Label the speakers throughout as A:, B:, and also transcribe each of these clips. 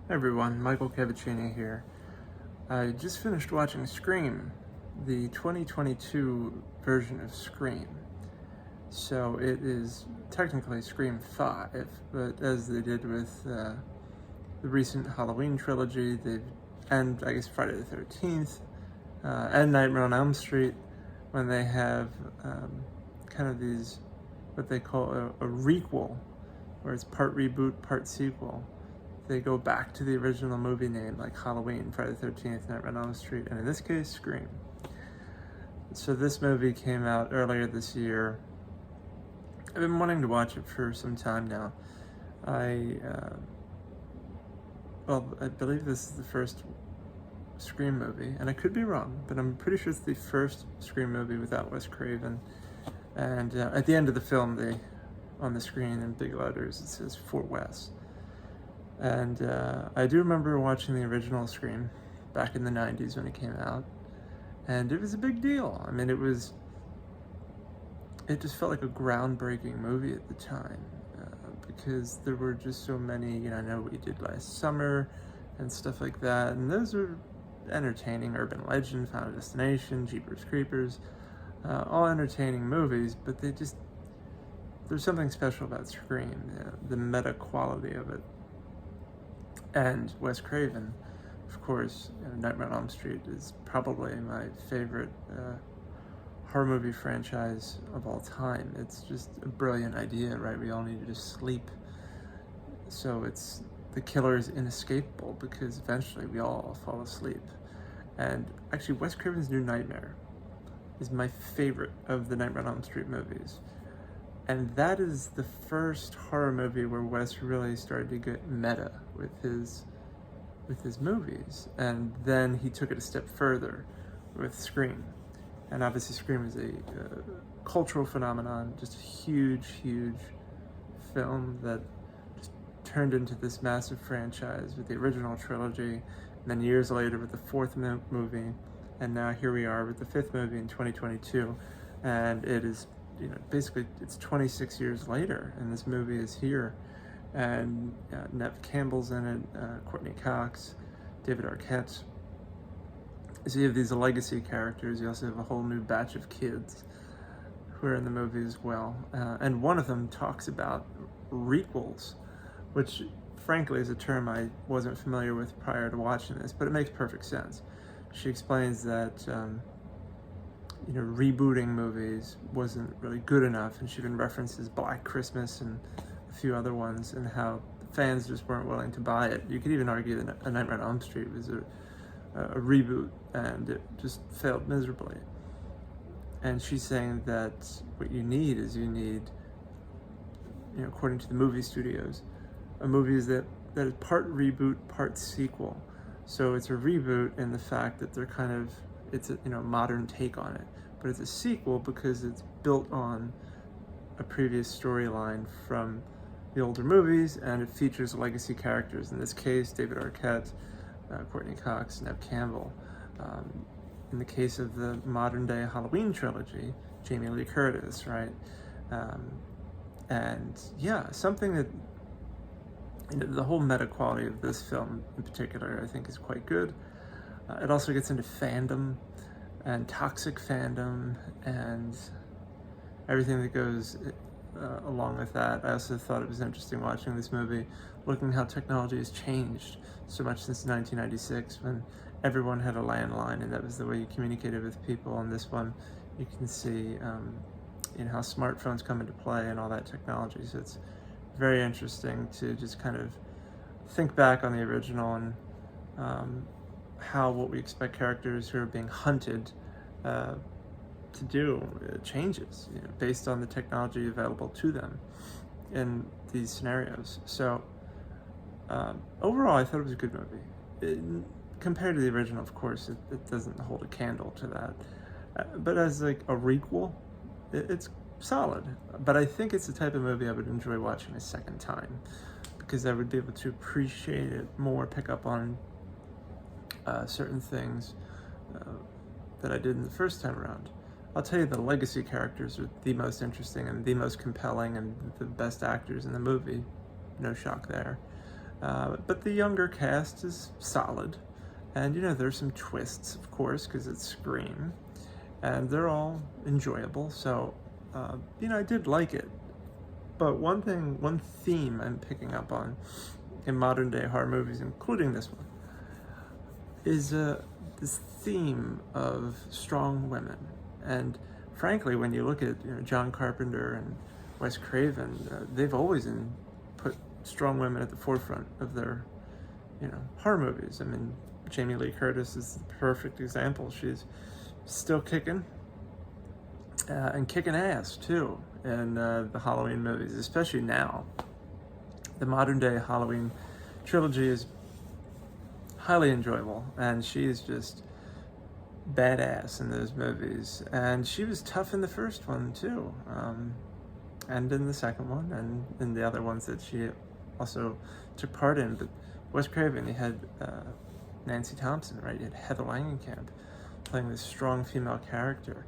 A: Hey everyone, Michael Cavicini here. I just finished watching Scream, the 2022 version of Scream. So it is technically Scream 5, but as they did with the recent Halloween trilogy, and I guess Friday the 13th, and Nightmare on Elm Street, when they have kind of these, what they call a requel, where it's part reboot, part sequel. They go back to the original movie name, like Halloween, Friday the 13th, Nightmare on Elm Street, and in this case, Scream. So this movie came out earlier this year. I've been wanting to watch it for some time now. I believe this is the first Scream movie, and I could be wrong, but I'm pretty sure it's the first Scream movie without Wes Craven. And at the end of the film, on the screen in big letters, it says Fort West. And I do remember watching the original Scream back in the 90s when it came out, and it was a big deal. I mean, it just felt like a groundbreaking movie at the time, because there were just so many, I know What You Did Last Summer and stuff like that, and those were entertaining. Urban Legend, Final Destination, Jeepers Creepers, all entertaining movies, but there's something special about Scream, the meta quality of it. And Wes Craven, of course, Nightmare on Elm Street is probably my favorite horror movie franchise of all time. It's just a brilliant idea, right? We all need to just sleep. So the killer is inescapable because eventually we all fall asleep. And actually, Wes Craven's New Nightmare is my favorite of the Nightmare on Elm Street movies. And that is the first horror movie where Wes really started to get meta with his movies. And then he took it a step further with Scream. And obviously Scream is a cultural phenomenon, just a huge, huge film that just turned into this massive franchise with the original trilogy, and then years later with the fourth movie, and now here we are with the fifth movie in 2022. And it is, basically it's 26 years later, and this movie is here. And Neve Campbell's in it, Courtney Cox, David Arquette. So you have these legacy characters. You also have a whole new batch of kids who are in the movie as well. And one of them talks about requels, which frankly is a term I wasn't familiar with prior to watching this, but it makes perfect sense. She explains that rebooting movies wasn't really good enough, and she even references Black Christmas and a few other ones, and how fans just weren't willing to buy it. You could even argue that A Nightmare on Elm Street was a reboot, and it just failed miserably. And she's saying that what you need, according to the movie studios, a movie that is part reboot, part sequel. So it's a reboot in the fact that it's a modern take on it, but it's a sequel because it's built on a previous storyline from the older movies, and it features legacy characters. In this case, David Arquette, Courtney Cox, Neve Campbell. In the case of the modern day Halloween trilogy, Jamie Lee Curtis, right? And yeah, something that, the whole meta quality of this film in particular, I think is quite good. It also gets into fandom and toxic fandom and everything that goes along with that. I also thought it was interesting watching this movie, looking how technology has changed so much since 1996, when everyone had a landline and that was the way you communicated with people. On this one, you can see how smartphones come into play and all that technology. So it's very interesting to just kind of think back on the original and how what we expect characters who are being hunted to do changes, based on the technology available to them in these scenarios. So overall, I thought it was a good movie. Compared to the original, of course, it doesn't hold a candle to that. But as like a requel, it's solid. But I think it's the type of movie I would enjoy watching a second time, because I would be able to appreciate it more, pick up on certain things that I did in the first time around. I'll tell you, the legacy characters are the most interesting and the most compelling and the best actors in the movie. No shock there. But the younger cast is solid. And, there's some twists, of course, because it's Scream. And they're all enjoyable. So, I did like it. But one theme I'm picking up on in modern day horror movies, including this one, is this theme of strong women. And frankly, when you look at John Carpenter and Wes Craven, they've always put strong women at the forefront of their horror movies. I mean, Jamie Lee Curtis is the perfect example. She's still kicking and kicking ass too in the Halloween movies, especially now. The modern day Halloween trilogy is highly enjoyable, and she is just badass in those movies. And she was tough in the first one too, and in the second one, and in the other ones that she also took part in. But Wes Craven, he had Nancy Thompson, right? He had Heather Langenkamp playing this strong female character,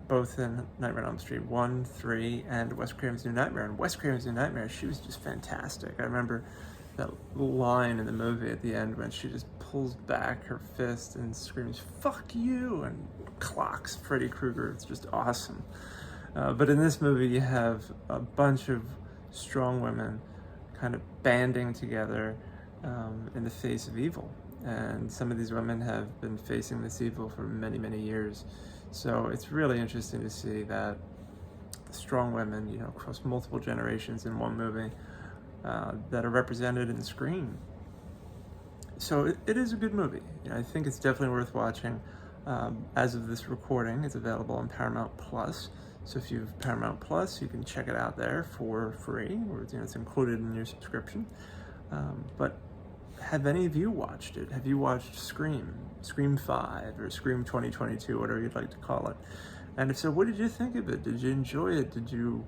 A: both in Nightmare on Elm Street 1, 3, and Wes Craven's New Nightmare. And Wes Craven's New Nightmare, she was just fantastic. I remember that line in the movie at the end when she just pulls back her fist and screams, "Fuck you," and clocks Freddy Krueger. It's just awesome. But in this movie, you have a bunch of strong women kind of banding together in the face of evil. And some of these women have been facing this evil for many, many years. So it's really interesting to see that strong women, across multiple generations in one movie, that are represented in Scream. So it is a good movie. I think it's definitely worth watching. As of this recording, it's available on Paramount Plus. So if you have Paramount Plus, you can check it out there for free, or it's included in your subscription. But have any of you watched it? Have you watched Scream 5, or Scream 2022, whatever you'd like to call it? And if so, what did you think of it? Did you enjoy it? Did you,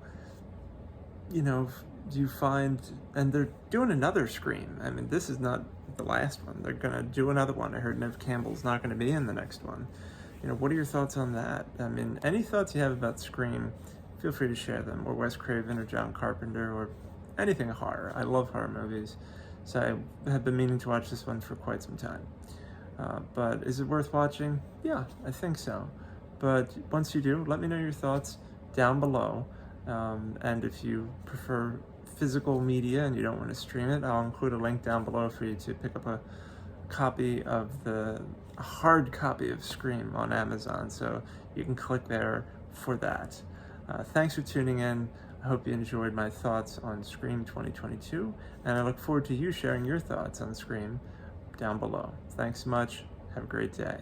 A: do you find, and they're doing another Scream. I mean, this is not the last one. They're going to do another one. I heard Neve Campbell's not going to be in the next one. What are your thoughts on that? I mean, any thoughts you have about Scream, feel free to share them, or Wes Craven, or John Carpenter, or anything horror. I love horror movies, so I have been meaning to watch this one for quite some time. But is it worth watching? Yeah, I think so. But once you do, let me know your thoughts down below. And if you prefer physical media and you don't want to stream it, I'll include a link down below for you to pick up a hard copy of Scream on Amazon, so you can click there for that. Thanks for tuning in. I hope you enjoyed my thoughts on Scream 2022, and I look forward to you sharing your thoughts on Scream down below. Thanks so much. Have a great day.